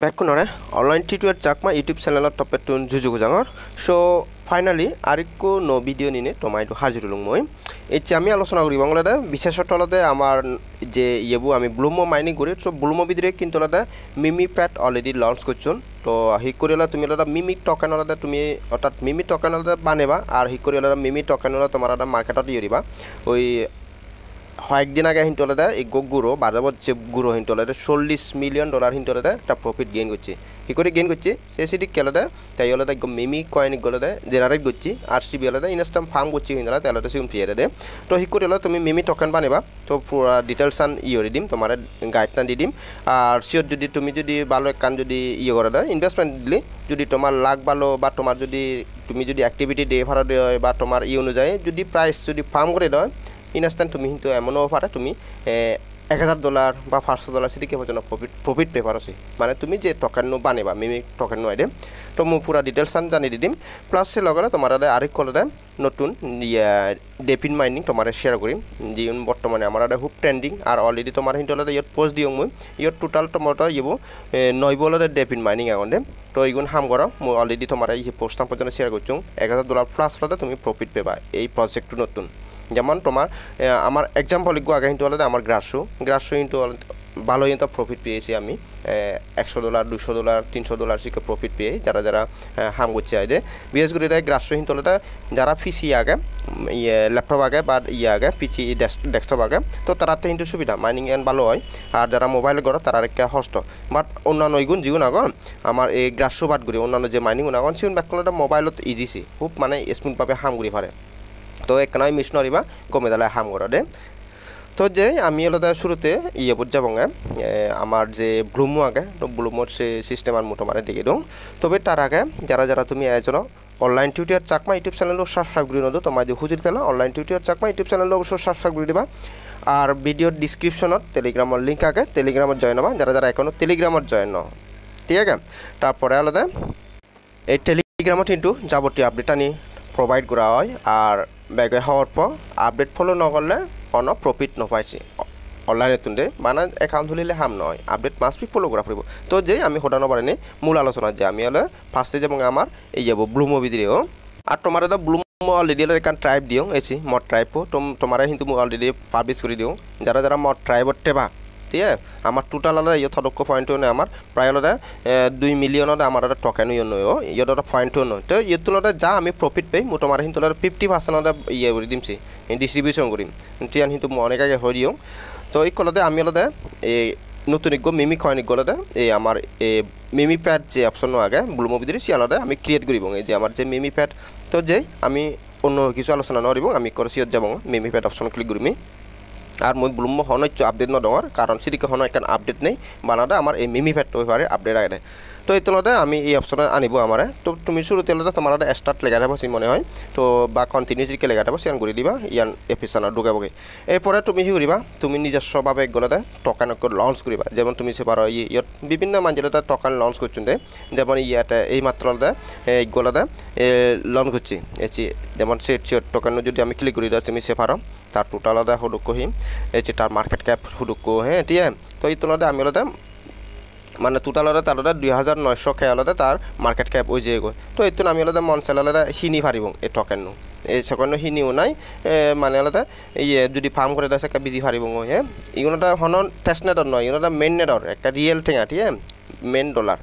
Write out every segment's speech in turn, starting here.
Bakunore online tutor Chakma YouTube channel topet tun jujugu jangor so finally arikko no video nine tomai to hajirulung moi eche ami alochona koribo ngolade bisheshot holode amar je yebu ami Blum mining kori so Blum bidire kintu lada Memepad already launch korchun to hi korila tumi lada mimic token lada tumi otat mimic token lada baneba ar hi korila mimic token lada tomara da market ot yoriba oi কয়েকদিন আগে হিন্টলদা এই গগুরো বাজাবত যে গুরো হিন্টলদা $40 million হিন্টলদা একটা profit gain করছে কি করে gain করছে সেসিডি কেলদা তাই হলদা মিমি কয়েন গলদা জেনারেট করছি আরসিবি হলদা ইনস্টাম ফার্ম করছি হিন্টলা তেলদা সিম ফ্রি দে তো হি করে হলো তুমি মিমি টোকেন বানাবা তো পুরো ডিটেইলস আন ইয়রি দিম তোমার গাইডটা দি দিম আর সিওর যদি তুমি যদি ভালো কান যদি ইয়ে করে দা ইনভেস্টমেন্ট দিলে যদি তোমার লাখ ভালো বা তোমার যদি তুমি যদি অ্যাক্টিভিটি ডে ভাড়া দেয় বা তোমার ই অনুযায়ী যদি প্রাইস যদি ফার্ম করে দেয় ইনস্ট্যান্ট তুমি কিন্তু এমনও পারে তুমি $1000 বা $500 সেদিকে পর্যন্ত প্রফিট পেপার আছে মানে তুমি যে টোকেন বানাবা মিমি টোকেন আইডে তো মু পুরা ডিটেইলস জানি দিম প্লাস সে লগরে তোমার আরেক কলদা নতুন ডেপিন মাইনিং তোমার শেয়ার করিম যে বর্তমানে আমার খুব ট্রেন্ডিং আর অলরেডি তোমার হিন্টলদা ইয়াত পোস্ট দিও মই ইয়াত টোটাল টমটো ইবো 9 বলদা ডেপিন মাইনিং আগনে তো ইগুন হাম করো মই অলরেডি তোমার এই পোস্টটা পর্যন্ত শেয়ার করছুং $1000 প্লাস লদা তুমি প্রফিট পেবা এই প্রজেক্ট নতুন যেমন তোমার আমার एग्जांपल লিখো আগে হিন্টু হলে আমার গ্রাসো হিন্টু ভালো হিন্টু প্রফিট পেয়েছি আমি $100 $200 $300 সিকে প্রফিট পেয়ে যারা যারা হাম করছে আইদে বিশেষ করে গ্রাসো হিন্টু হলে যারা পিসি আগে ল্যাপটপ আগে বা আগে পিসি ডেস্কটপ আগে তো তারাতে হিন্টু সুবিধা মাইনিং এন্ড ভালো হয় আর যারা মোবাইল করে তারা একটা হস্ত বাট অন্যান্য ইগুন জিগুন আগন আমার এই গ্রাসো বাদ করি অন্যান্য যে মাইনিং আগন সিগুন ব্যাকলটা মোবাইলত ইজিসি খুব মানে স্মুথ ভাবে হাম করি পারে তো একনাই মিস নরিবা কমে দালে হাম করে দে তো যে আমি হলদা শুরুতে ইয়ে বুঝাবঙ্গে আমার যে ব্লুমো আগে তো ব্লুমোর সে সিস্টেম আর মোটো মানে দেখে দিও তবে তার আগে যারা যারা তুমি আয়োজন অনলাইন টিউটর চাকমা ইউটিউব চ্যানেলও সাবস্ক্রাইব করে নদো তোমার যে হুজুর তেলা অনলাইন টিউটর চাকমা ইউটিউব চ্যানেলও অবশ্যই সাবস্ক্রাইব করে দিবা আর ভিডিওর ডিসক্রিপশনত টেলিগ্রামের লিংক আগে টেলিগ্রামত জয়েন হবা যারা যারা এখনো টেলিগ্রামত জয়েন ন ঠিক আছে তারপরে আলাদা এই টেলিগ্রামত কিন্তু যাবতীয় আপডেট আনি প্রোভাইড করা হয় আর ব্যাগে হওয়ার পর আপডেট ফলো না করলে কোনো প্রফিট নপাইছি অনলাইনে তুলে মানে অ্যাকাউন্ট খুলিলে হাম নয় আপডেট মাস্ট বি ফলো করা পড়ব তো যে আমি হটানো পারিনি মূল আলোচনা যে আমি হলে ফার্স্টে এবং আমার এই যাব ব্লুমো ভিডিও আর তোমার এটা ব্লুমো অলরেডি এখান ট্রাইব দিও এসি মড ট্রাইবও তোমার কিন্তু অলরেডি পাবলিশ করে দিও যারা যারা মড ট্রাইবত টেবা ঠিক আছে আমার টোটাল আলাদা ইয়ে থদক্ষ পয়েন্টও নয় আমার প্রায় আলাদা 2 মিলিয়ন আমার একটা টোকেন নয় ইয়ের একটা পয়েন্টও নয় তো ইয়ের তুলনায় যা আমি প্রফিট পাই মোট আমার কিন্তু 50% ইয়ে করে দিমছি ডিস্ট্রিবিউশন করিম টিয়ান কিন্তু অনেক আগে হয়ে দিও তো এই কলাতে আমি আলাদা এই নতুন মিমি কয়েন গলাতে এই আমার Memepad যে অপশন আগে ব্লুমো ভিতরে সে আলাদা আমি ক্রিয়েট করিব এই যে আমার যে Memepad তো যে আমি অন্য কিছু আলোচনা নরিব আমি করে সিয়ত যাব Memepad অপশন ক্লিক করিমি আর মই ব্লুমো হনচ আপডেট নদর কারণ সিদিকে হন একটা আপডেট নেই বানাদা আমার এই Memepad ওইভাবে আপডেট আগে তো এই তুলনাতে আমি এই অপশনে আনিব আমারে তো তুমি শুরুতে হলে তোমার স্টার্ট লেখা থাকবে মনে হয় তো বা কন্টিনিউসলি লেখা থাকবে সেন করে দিবা ইয়ান এপিসোডত ঢুকাবগে এরপরে তুমি কি করিবা তুমি নিজস্বভাবে গলাতে টোকেন লঞ্চ করিবা যেমন তুমি সে পারো ইয়াত বিভিন্ন মানজিলতে টোকেন লঞ্চ করছুন যেমন ইয়াতে এই মাত্র এই গলাতে লঞ্চ করছি এসি যেমন সেট টোকেন যদি আমি ক্লিক করি দাও তুমি সে পারো তার টোটাল আলাদা হুডুকো হিম এই যে তার মার্কেট ক্যাপ হুডুকো হ্যাঁ ঠিক আছে তো এই তুলনাতে আমি আলাদা মানে টোটাল আলাদা তার 2900 খেয়ে আলাদা তার মার্কেট ক্যাপ ওই যে তো এই আমি আলাদা মনসেল আলাদা হিনি পারিব এই টোকেন এই সেকেন্ড হিনিও নাই মানে আলাদা এই যদি ফার্ম করে দেয় একটা বিজি পারিব হ্যাঁ এগুলোটা হন টেস্ট নেটর নয় এগুলোটা মেন নেটর একটা রিয়েল ঠেঙা ঠিক আছে মেন ডলার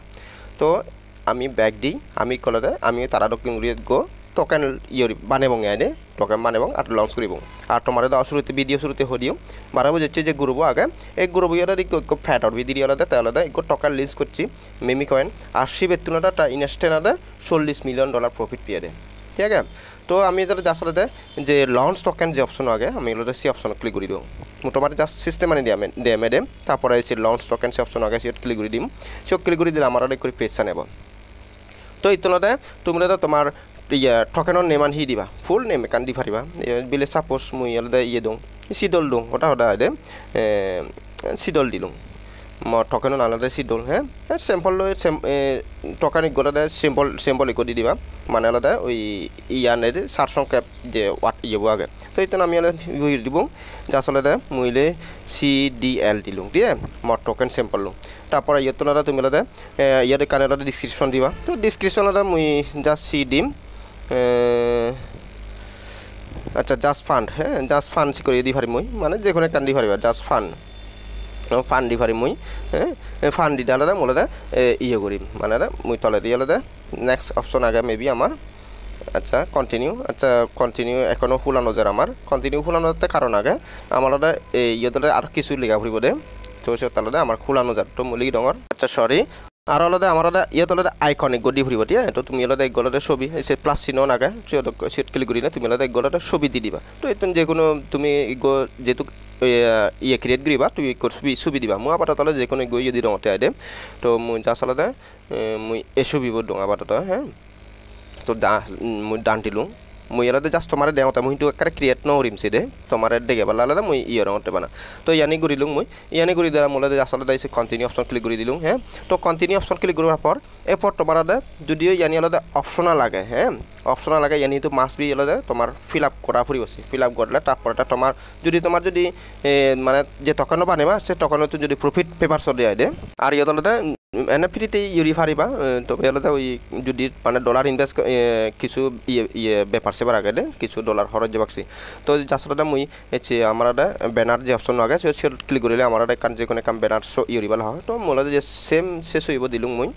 তো আমি ব্যাক দিই আমি কলাতে আমি তারা দক্ষিণ গো টোকেন ইয়ে বানাবো আইনে টোকেন বানাবো আর লঞ্চ করব আর তোমার শুরুতে ভিডিও শুরুতে হদিও বারা বুঝছে যে গ্রুপ আগে এই গ্রুপ ইয়ার ফ্যাট আর ভিডিও আলাদা তাহলে এক টোকেন লিস্ট করছি মেমি কয়েন আর শিবের তুলনাটা ইনস্ট্যান্ট $40 মিলিয়ন প্রফিট পেয়ে দেয় ঠিক আছে তো আমি যারা যা সাথে যে লঞ্চ টোকেন যে অপশন আগে আমি এগুলো সে অপশন ক্লিক করে দিব মোটামুটি জাস্ট সিস্টেম আনি দিয়ে তারপরে এসে লঞ্চ টোকেন সে অপশন আগে সে ক্লিক করে দিম সে ক্লিক করে দিলে আমার করে পেজটা নেব তো এই তুলনাতে তোমরা তোমার টোকেনৰ নেম আনি দিবা ফুল নেম একান দি পারিবা বিলে সাপোজ মুই আলাদা ইয়ে দং সিডল দং ওটা ওটা দে সিডল দিলুং টোকেনৰ আলাদা সিডল হ্যাঁ স্যাম্পল টোকেনিক গলাদা সিম্বল ইকো দি দিবা মানে আলাদা ওই ইয়ানে সার সংখ্যা যে ওয়াট ইয়েবো আগে তো এই আমি আলাদা দিব যা আসলে মুইলে CDL দিলুং দিয়ে মর টোকেন স্যাম্পল লুং তারপরে ইয়তনটা তুমি লদে ইয়ারে কানেরটা ডিসক্রিপশন দিবা তো ডিসক্রিপশনটা মুই জাস্ট সি দিম আচ্ছা জাস্ট ফান্ড হ্যাঁ জাস্ট ফান্ড করে দি পারি মুই মানে যে কোনো কান দি পারিবা জাস্ট ফান্ড ফান্ড দি পারি মুই হ্যাঁ ফান্ড দি দালাদা মোলাদা ইয়ে করি মানে মুই তলে দিয়ে আলাদা নেক্সট অপশন আগে মেবি আমার আচ্ছা কন্টিনিউ এখনো ফুলানো যায় আমার কন্টিনিউ ফুলানোতে কারণ আগে আমার ইয়েদলে আর কিছু লেখা ফুরিব দে তো সে তাহলে আমার ফুলানো যায় তো মুলি ডঙর আচ্ছা সরি আর আলাদা আমার ইয়েদলে আইকনিক গদি ফুরিব দিয়া তো তুমি আলাদা এক গলাতে ছবি সে প্লাস চিহ্ন আগে সেট ক্লিক করি না তুমি আলাদা এক গলাতে ছবি দি দিবা তো এতন যে কোনো তুমি যেহেতু ইয়ে ক্রিয়েট করিবা তুমি ছবি দিবা মই আবার তাহলে যে কোনো গই যদি রঙতে আইদে তো মুই জাস্ট আলাদা মুই এ ছবিব ডং আবার হ্যাঁ তো মুই ডান দিলুং মুই আলাদা জাস্ট তোমার দেওতে মুই কিন্তু একটা ক্রিয়েট নরিম সে দে তোমার দেখে পালা আলাদা মুই ইয়ে রঙতে বানা তো ইয়ানি করিলুং মুই ইয়ানি করি দেওয়া মোলা জাস্ট আলাদা এসে কন্টিনিউ অপশন ক্লিক করে দিলুং হ্যাঁ তো কন্টিনিউ অপশন ক্লিক করার পর এরপর তোমার আলাদা যদিও ইয়ানি আলাদা অপশনাল লাগে হ্যাঁ অপশনাল লাগে ইয়ানি তো মাস্ট বি আলাদা তোমার ফিল আপ করা ফুরি বসে ফিল আপ করলে তারপর তোমার যদি মানে যে টকানো বানিবা সে টকানো তো যদি প্রফিট পেপারস দিয়ে দে আর ইয়ে আলাদা এনএফটিতে ইউরি পারিবা তবে আলাদা ওই যদি মানে ডলার ইনভেস্ট কিছু ইয়ে ব্যাপার সেবার আগে দে কিছু ডলার খরচ যাবাকছি তো জাসলাদা মুই এছে আমার ব্যানার যে অপশন আগে সে ক্লিক করিলে আমার কান যে কোনো কাম ব্যানার ইউরিবাল হয় তো মোলা যে সেম সে সইব দিলুং মুই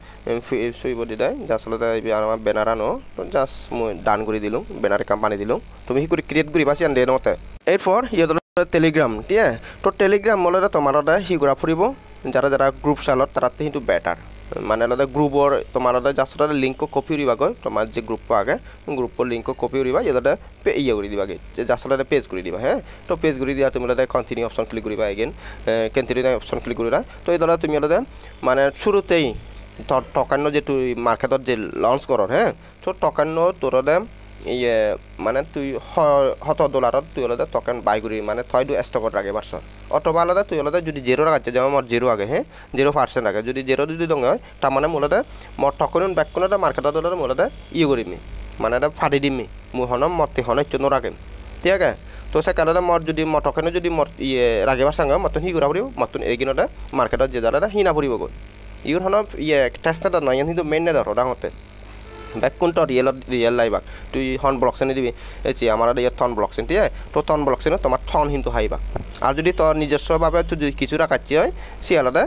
সইব দি দেয় জাসলাদা আমার ব্যানার আনো তো জাস্ট মুই ডান করে দিলুং ব্যানারে কাম বানিয়ে দিলুং তুমি কি করে ক্রিয়েট করিবা সে আনদে নতে এরপর ইয়ে টেলিগ্রাম ঠিক আছে তো টেলিগ্রাম মোলা তোমার হিগুড়া ফুরিব যারা যারা গ্রুপ চালত তারাতে কিন্তু বেটার মানে আলাদা গ্রুপর তোমার আলাদা জাস্ট লিঙ্ক কপি উড়িবা গৈ তোমার যে গ্রুপ আগে গ্রুপর লিঙ্ক কপি উড়িবা ইয়াতে ইয়ে করে দিবা যে জাস্ট পেজ করে দিবা হ্যাঁ তো পেজ করে দিয়া তুমি আলাদা কন্টিনিউ অপশন ক্লিক করিবা এগেন কন্টিনিউ অপশন ক্লিক করিবা তো এই দ্বারা তুমি আলাদা মানে শুরুতেই টকান্ন যে তুই মার্কেটত যে লঞ্চ কর হ্যাঁ তো টকান্ন তোর ইয়ে মানে তুই $100 তুই আলাদা টকেন বাই করি মানে থয় দু স্টকত রাখে পারছ অথবা আলাদা তুই আলাদা যদি জিরো রাখাচ্ছে যেমন মোর জিরো আগে হ্যাঁ 0% আগে যদি জিরো যদি দঙ্গে হয় তার মানে মোলাদা মোর টকন ব্যাক কোনো মার্কেটত মোলাদা ইয়ে করিমি মানে এটা ফাটি দিমি মোৰ হনম মতি হন ইচ্ছু রাখিম ঠিক আছে তো সে কারণে মোর যদি মোর টকেনে যদি মোর ইয়ে রাখিবার সঙ্গে মতন হি করা পড়ব মতন এইগিনটা মার্কেটত যে দ্বারা হিনা পড়ব গৈ ইউর হন ইয়ে টেস্টটা নয় কিন্তু মেইন নে ধর ডাঙতে ব্যাক কোনটা রিয়েল লাইবাক তুই হন ব্লকচেনে দিবি এসে আমার ইয়ার থন ব্লকচেন ঠিক আছে তো থন ব্লকচেনে তোমার থন কিন্তু হাইবা আর যদি তোর নিজস্বভাবে তুই কিছু রাখাচ্ছি হয় সে আলাদা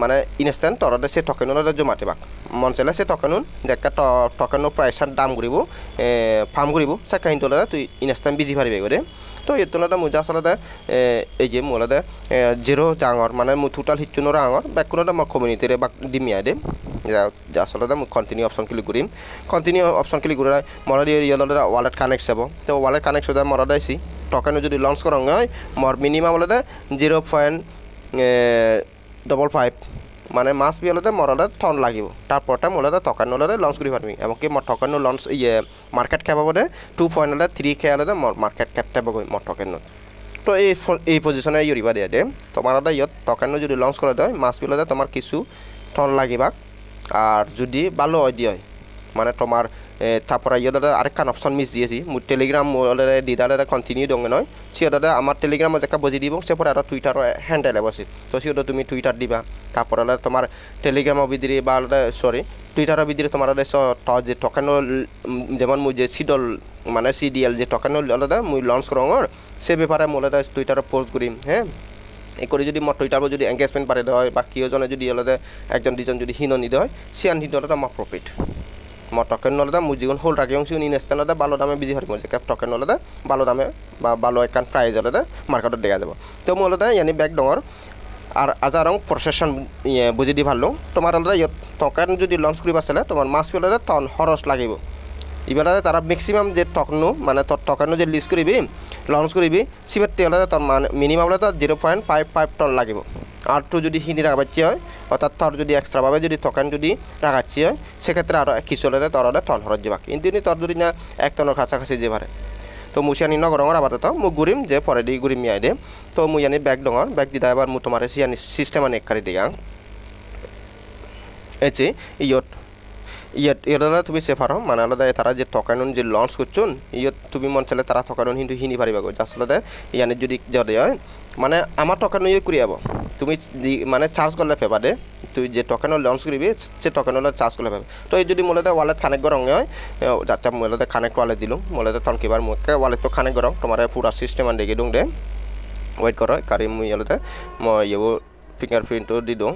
মানে ইনস্ট্যান্ট তোর সে টকেন জমাতে বাক মন চাইলে সে টকেন যে একটা টকেন প্রাইসার দাম করব ফার্ম করব সে কিন্তু আলাদা তুই ইনস্ট্যান্ট বিজি পারিবে করে তো এতটা মুজা আলাদা এই যে মোৰ আলাদা জিৰো ডাঙৰ মানে মোৰ টোটাল হিচুনৰ ডাঙৰ ব্যাক কোনটা মই কমিউনিটিৰে বাক দিমিয়াই দিম আচলতে মই কন্টিনিউ অপশন ক্লিক কৰিম কন্টিনিউ অপশন ক্লিক কৰি মোৰ ইয়াৰ ওয়ালেট কানেক্ট যাব তো ওয়ালেট কানেক্ট হলে মোৰ দাইছি টকেন যদি লঞ্চ কৰা হয় মোৰ মিনিমাম আলাদা 0.55 মানে মাছ বি আলাদা মোৰ আলাদা টন লাগিব তাৰপৰটা মোৰ আলাদা টকেন আলাদা লঞ্চ কৰি পাৰবি এমনকি মোৰ টকেন লঞ্চ ইয়ে মাৰ্কেট ক্যাপ হবে 2.3K আলাদা মোৰ মাৰ্কেট ক্যাপ টাইপ গৈ মোৰ টকেনত তো এই পজিশনে ইউরিবা দিয়ে দে তোমার আলাদা ইয়ত টকেন যদি লঞ্চ করে দেয় মাছ বি আলাদা তোমার কিছু টন লাগিবা আর যদি ভালো হয় দিয়ে মানে তোমার তারপরে ইয়ে দাদা আরেকখান অপশন মিস দিয়েছি মোর টেলিগ্রাম দিদারে কন্টিনিউ দঙ্গে নয় সে দাদা আমার টেলিগ্রামে যেকা বুঝি দিব সে পরে আর টুইটার হ্যান্ডেল বসে তো সে তুমি টুইটার দিবা তারপরে তোমার টেলিগ্রামের ভিতরে বা সরি টুইটারের ভিতরে তোমার যে টকেন যেমন মুই যে সিডল মানে সিডিএল যে টকেন আলাদা মুই লঞ্চ করঙর সে ব্যাপারে মোর টুইটারে পোস্ট করিম হ্যাঁ এই করে যদি মোর টুইটার যদি এঙ্গেজমেন্ট পারে দেওয়া হয় বা কেউজনে যদি আলাদা একজন দুজন যদি হিন নিতে হয় সে আন হিন আলাদা আমার প্রফিট মোর টকেন আলাদা মুই যখন হোল্ড রাখি অংশ ইনস্ট্যান্ট আলাদা ভালো দামে বিজি হারিব যে ক্যাপ টকেন আলাদা ভালো দামে বা ভালো একখান প্রাইজ আলাদা মার্কেটত দেখা যাব তো মোৰ আলাদা ইয়ানি ব্যাক ডঙর আর আজারং প্রসেসন বুঝি দি ভালো তোমার আলাদা ইয়ত টকেন যদি লঞ্চ করিবা চালে তোমার মাছ পেলে টন খরচ লাগিব এবার তারা ম্যাক্সিমাম যে টকনো মানে তোর টকেনো যে লিস্ট করবি লঞ্চ করবি সিবার তেল তোর মানে মিনিমাম তোর 0.55 টন লাগিব আর তো যদি হিন্দি রাখাচ্ছি হয় অর্থাৎ তোর যদি এক্সট্রাভাবে যদি টকেন যদি রাখাচ্ছি হয় সেক্ষেত্রে আরও কিছু হলে তোর টন খরচ যাবা কিন্তু তোর যদি না 1 টনের কাছাকাছি যে পারে তো মুছিয়ানি নগরঙর আপাতত মুখ ঘুরিম যে পরে দিয়ে ঘুরিম মিয়াই দে তো মুয়ানি ব্যাগ ডঙর ব্যাগ দিদা এবার মু তোমার সিয়ানি সিস্টেম আনি একারি দিগাং এছে ইয়ত তুমি সে পারো মানে আলাদা তারা যে টকেন যে লঞ্চ করছুন ইয়ত তুমি মন চাইলে তারা টকেন কিন্তু হিনি পারিবা গো আসলে ইয়ানি যদি যদি হয় মানে আমার টোকেন ইয়ে করি যাব তুমি মানে চার্জ করলে পেবা দে তুই যে টোকেন লঞ্চ করবি সে টোকেন চার্জ করলে পাবে তো এই যদি মোলতে ওয়ালেট কানেক্ট করং হয় যাচ্ছা মোলতে কানেক্ট ওয়ালেট দিলুম মোলতে তখন কিবার মুখে ওয়ালেট তো কানেক্ট করং তোমার পুরা সিস্টেম আন দেখি দুং দে ওয়েট কর কারি মুই ইয়ালতে মই ইয়েবো ফিঙ্গারপ্রিন্টও দি দুং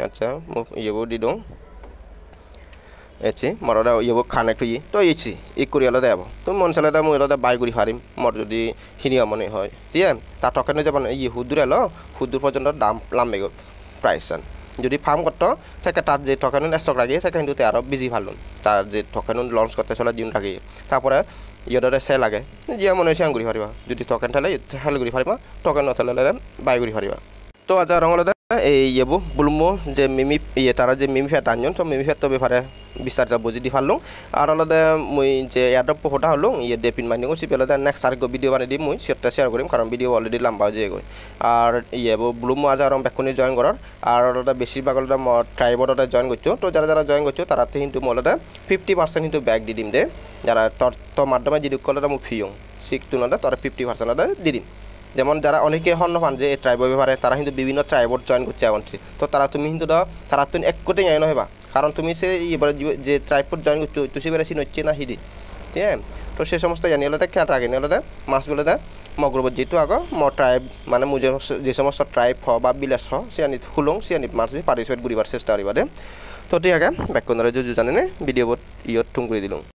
আচ্ছা ইয়েবো দি দুং এচি মরদা ইয়েবো কানেক্ট হই তো এচি ই করি আলাদা যাব তো মন চালাদা মই আলাদা বাই করি পারিম মর যদি হিনিয়া মনে হয় ঠিক আছে তা টোকেন যাবান ই হুদুর এলো হুদুর পর্যন্ত দাম লাম্বে প্রাইস আন যদি ফার্ম করতো সেটা তার যে টোকেন স্টক রাখি সেটা কিন্তু আরও বেশি ভালো তার যে টোকেন লঞ্চ করতে চলে দিন রাখি তারপরে ইয়েদরে সে লাগে যে মনে হয় ঘুরি পারিবা যদি টোকেন ঠেলে হেল ঘুরি পারিবা টোকেন নথেলে বাই ঘুরি পারিবা তো আজ রঙলে এই ইয়েবো বুলমো যে মিমি ইয়ে তারা যে মিমিফ্যাট আনজন তো মিমিফ্যাট তো ব্যাপারে বিস্তারিত বুঝি দি পারলুম আর আলাদা মুই যে এয়ারড্রপ ফোটা হলুম ইয়ে ডেপিন মাইনিং করছি পেলে নেক্সট আর ভিডিও বানিয়ে দিম মুই সেটা শেয়ার করিম কারণ ভিডিও অলরেডি লম্বা হয়ে গই আর ইয়েবো ব্লুমো আজ আর ব্যাকুনি জয়েন করার আর আলাদা বেশিরভাগ আলাদা ট্রাইবটা জয়েন করছো তো যারা যারা জয়েন করছো তারা কিন্তু আলাদা 50% কিন্তু ব্যাক দি দিম দে যারা তোর মাধ্যমে যদি কলাটা মুখ ফিয়ং সিক্স টু না তোর 50% আলাদা দি দিম যেমন যারা অনেকে হন্য পান যে ট্রাইবের ব্যাপারে তারা কিন্তু বিভিন্ন ট্রাইবত জয়েন করছে এমনটি তো তারা তুমি কিন্তু তারা তুমি এক কোটি আইন হইবা কারণ তুমি সে এবারে যে ট্রাইবত জয়েন করছো তো সেবারে চিন হচ্ছে না হিদি ঠিক আছে তো সে সমস্ত জানি হলে খেয়াল রাখি নিলে মাছ বলে দেয় মগ্রবত যেহেতু আগ ট্রাইব মানে মুজে যে সমস্ত ট্রাইব হ বা বিলাস হ সে আনি হুলং সে আনি মাছ পার্টিসিপেট করিবার চেষ্টা করিবা দে তো ঠিক আছে ব্যাক করে যদি জানে ভিডিও ইয়ত ঠুং করে দিলুম